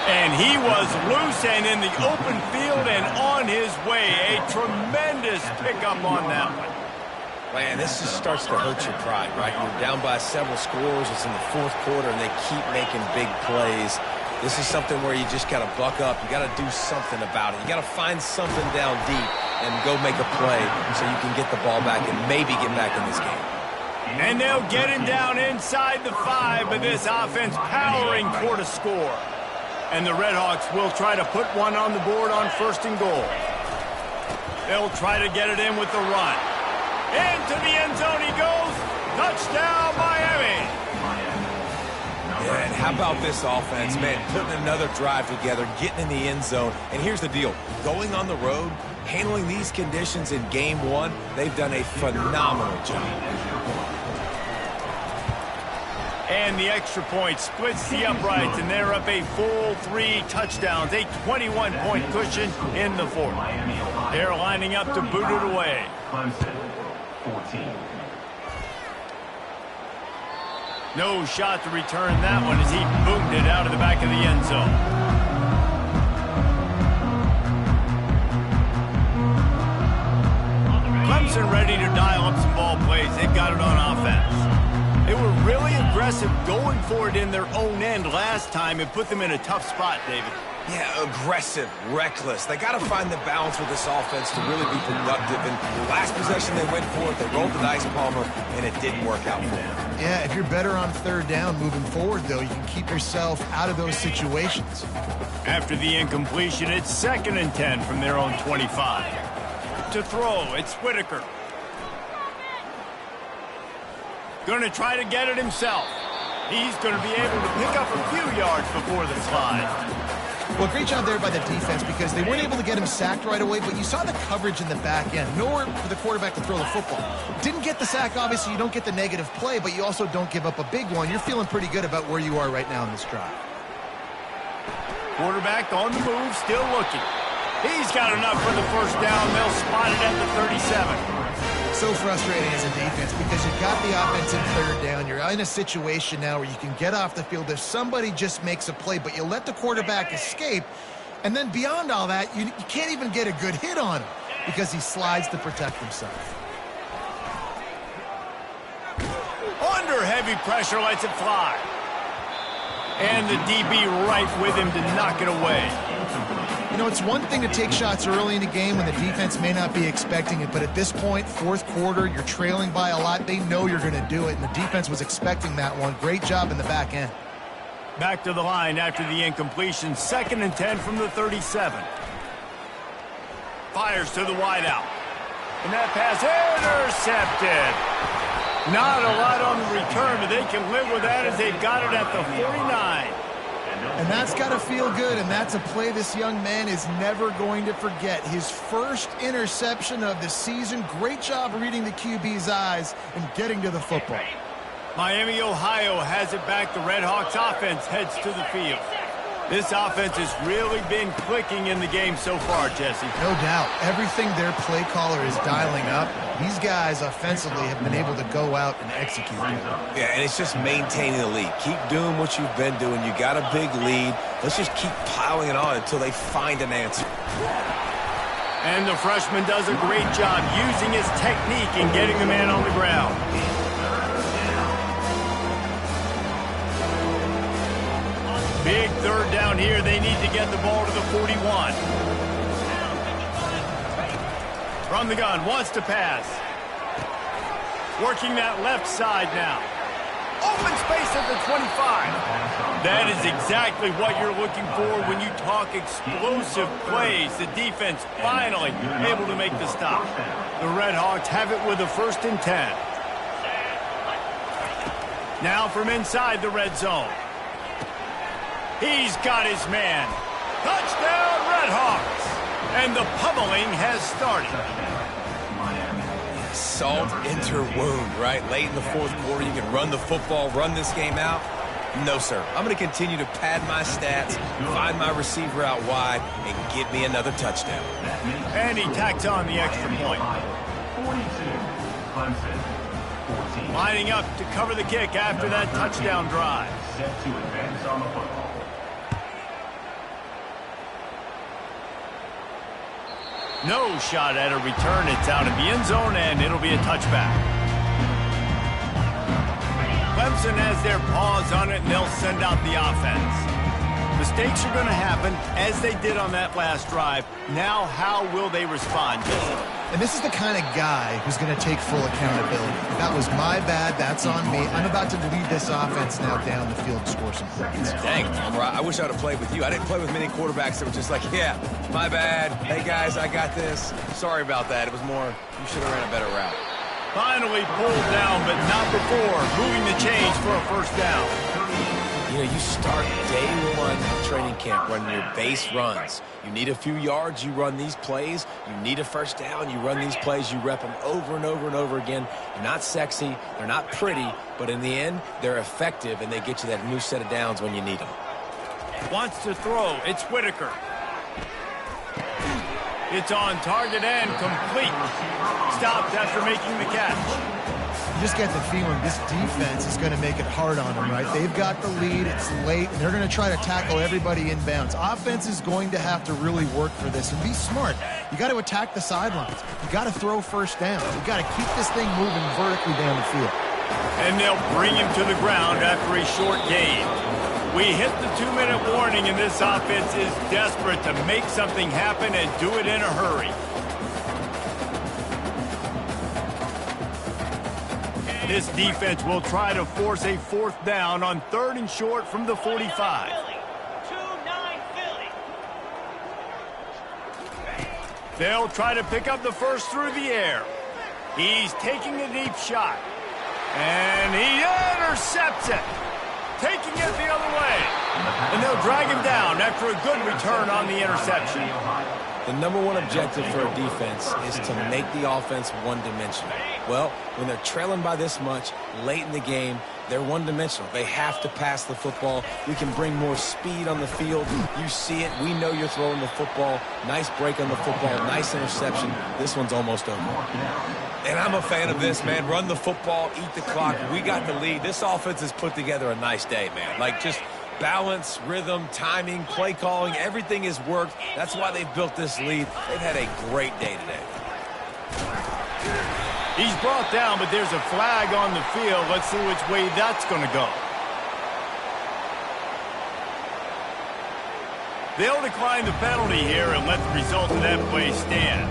And he was loose and in the open field and on his way. A tremendous pickup on that one. Man, this just starts to hurt your pride, right? You're down by several scores. It's in the 4th quarter, and they keep making big plays. This is something where you just got to buck up. You got to do something about it. You got to find something down deep and go make a play so you can get the ball back and maybe get back in this game. And they'll get him down inside the 5, but this offense powering toward a score. And the Redhawks will try to put one on the board on 1st and goal. They'll try to get it in with the run. Into the end zone he goes. Touchdown, Miami. Yeah, and how about this offense, man, putting another drive together, getting in the end zone. And here's the deal. Going on the road, handling these conditions in game 1, they've done a phenomenal job. And the extra point splits the uprights, and they're up a full 3 touchdowns, a 21-point cushion in the 4th. They're lining up to boot it away. Clemson, 14. No shot to return that one as he boomed it out of the back of the end zone. Clemson ready to dial up some ball plays. They've got it on offense. They were really aggressive going for it in their own end last time and put them in a tough spot, David. Yeah, aggressive, reckless. They got to find the balance with this offense to really be productive. And the last possession they went for it, they rolled the dice, Palmer, and it didn't work out for them. Yeah, if you're better on 3rd down moving forward, though, you can keep yourself out of those situations. After the incompletion, it's 2nd and 10 from their own 25. To throw, it's Whitaker. Going to try to get it himself. He's going to be able to pick up a few yards before the slide. Well, great job there by the defense because they weren't able to get him sacked right away, but you saw the coverage in the back end. Nowhere for the quarterback to throw the football. Didn't get the sack, obviously. You don't get the negative play, but you also don't give up a big one. You're feeling pretty good about where you are right now in this drive. Quarterback on the move, still looking. He's got enough for the 1st down. They'll spot it at the 37. So frustrating as a defense because you've got the offense in 3rd down. You're in a situation now where you can get off the field if somebody just makes a play, but you let the quarterback escape. And then beyond all that, you can't even get a good hit on him because he slides to protect himself. Under heavy pressure, lets it fly. And the DB right with him to knock it away. You know, it's one thing to take shots early in the game when the defense may not be expecting it, but at this point, 4th quarter, you're trailing by a lot. They know you're going to do it, and the defense was expecting that one. Great job in the back end. Back to the line after the incompletion. 2nd and 10 from the 37. Fires to the wideout. And that pass intercepted. Not a lot on the return, but they can live with that as they've got it at the 49. And that's got to feel good, and that's a play this young man is never going to forget. His first interception of the season. Great job reading the QB's eyes and getting to the football. Miami, Ohio has it back. The Redhawks offense heads to the field. This offense has really been clicking in the game so far, Jesse. No doubt. Everything their play caller is dialing up, these guys offensively have been able to go out and execute. Yeah, and it's just maintaining the lead. Keep doing what you've been doing. You got a big lead. Let's just keep piling it on until they find an answer. And the freshman does a great job using his technique and getting the man on the ground. Big 3rd down here. They need to get the ball to the 41. From the gun, wants to pass. Working that left side now. Open space at the 25. That is exactly what you're looking for when you talk explosive plays. The defense finally able to make the stop. The Red Hawks have it with a 1st and 10. Now from inside the red zone. He's got his man. Touchdown, Red Hawks. And the pummeling has started. Salt into wound, right? Late in the 4th quarter, you can run the football, run this game out. No, sir. I'm going to continue to pad my stats, find my receiver out wide, and get me another touchdown. And he tacks on the extra point. 42, Clemson, 14. Lining up to cover the kick after that touchdown drive. Set to advance on the football. No shot at a return. It's out of the end zone, and it'll be a touchback. Clemson has their paws on it, and they'll send out the offense. Mistakes are going to happen, as they did on that last drive. Now, how will they respond, Jesse? And this is the kind of guy who's going to take full accountability. That was my bad. That's on me. I'm about to lead this offense now down the field to score some points. Dang, I wish I would have played with you. I didn't play with many quarterbacks that were just like, yeah, my bad. Hey, guys, I got this. Sorry about that. It was more, you should have ran a better route. Finally pulled down, but not before moving the chains for a 1st down. You know, you start day 1 training camp running your base runs. You need a few yards, you run these plays. You need a 1st down, you run these plays. You rep them over and over and over again. They're not sexy, they're not pretty, but in the end, they're effective, and they get you that new set of downs when you need them. Wants to throw. It's Whitaker. It's on target and complete. Stopped after making the catch. You just get the feeling this defense is going to make it hard on them, right? They've got the lead. It's late, and they're going to try to tackle everybody inbounds. Offense is going to have to really work for this and be smart. You got to attack the sidelines. You got to throw 1st down. You got to keep this thing moving vertically down the field. And they'll bring him to the ground after a short gain. We hit the 2-minute warning, and this offense is desperate to make something happen and do it in a hurry. This defense will try to force a 4th down on 3rd and short from the 45. They'll try to pick up the 1st through the air. He's taking a deep shot. And he intercepts it. Taking it the other way. And they'll drag him down after a good return on the interception. The number 1 objective for a defense is to make the offense one-dimensional. Well, when they're trailing by this much, late in the game, they're one-dimensional. They have to pass the football. We can bring more speed on the field. You see it. We know you're throwing the football. Nice break on the football. Nice interception. This one's almost over. And I'm a fan of this, man. Run the football, eat the clock. We got the lead. This offense has put together a nice day, man. Like, just balance, rhythm, timing, play calling, everything has worked. That's why they've built this lead. They've had a great day today. He's brought down, but there's a flag on the field. Let's see which way that's going to go. They'll decline the penalty here and let the result of that play stand.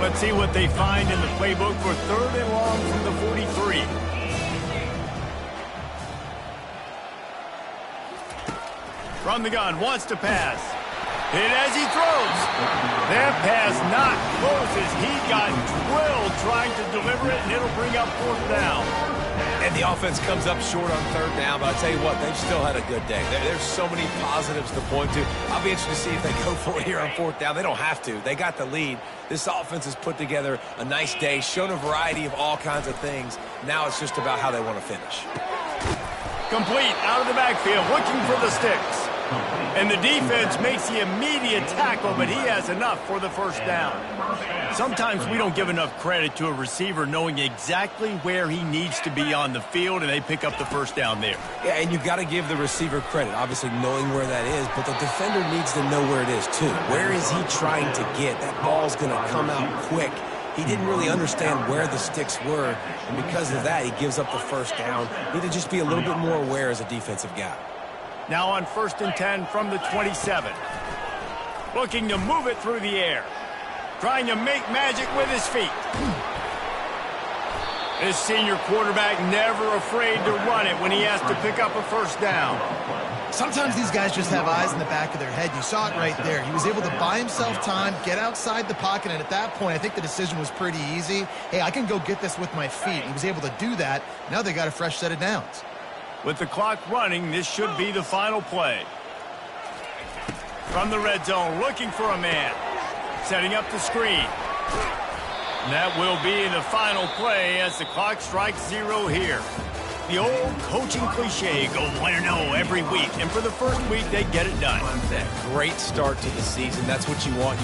Let's see what they find in the playbook for 3rd and long from the 43. From the gun, wants to pass. Hit as he throws. That pass not close as he got drilled trying to deliver it, and it'll bring up 4th down. And the offense comes up short on 3rd down, but I'll tell you what, they've still had a good day. There's so many positives to point to. I'll be interested to see if they go for it here on 4th down. They don't have to. They got the lead. This offense has put together a nice day, shown a variety of all kinds of things. Now it's just about how they want to finish. Complete out of the backfield, looking for the sticks. And the defense makes the immediate tackle, but he has enough for the 1st down. Sometimes we don't give enough credit to a receiver knowing exactly where he needs to be on the field, and they pick up the 1st down there. Yeah, and you've got to give the receiver credit, obviously knowing where that is, but the defender needs to know where it is too. Where is he trying to get? That ball's going to come out quick. He didn't really understand where the sticks were, and because of that, he gives up the 1st down. Need to just be a little bit more aware as a defensive guy. Now on 1st and 10 from the 27. Looking to move it through the air. Trying to make magic with his feet. This senior quarterback never afraid to run it when he has to pick up a first down. Sometimes these guys just have eyes in the back of their head. You saw it right there. He was able to buy himself time, get outside the pocket, and at that point, I think the decision was pretty easy. Hey, I can go get this with my feet. He was able to do that. Now they got a fresh set of downs. With the clock running, this should be the final play. From the red zone, looking for a man. Setting up the screen. And that will be the final play as the clock strikes 0 here. The old coaching cliche, go 1-0 every week. And for the first week, they get it done. Great start to the season. That's what you want.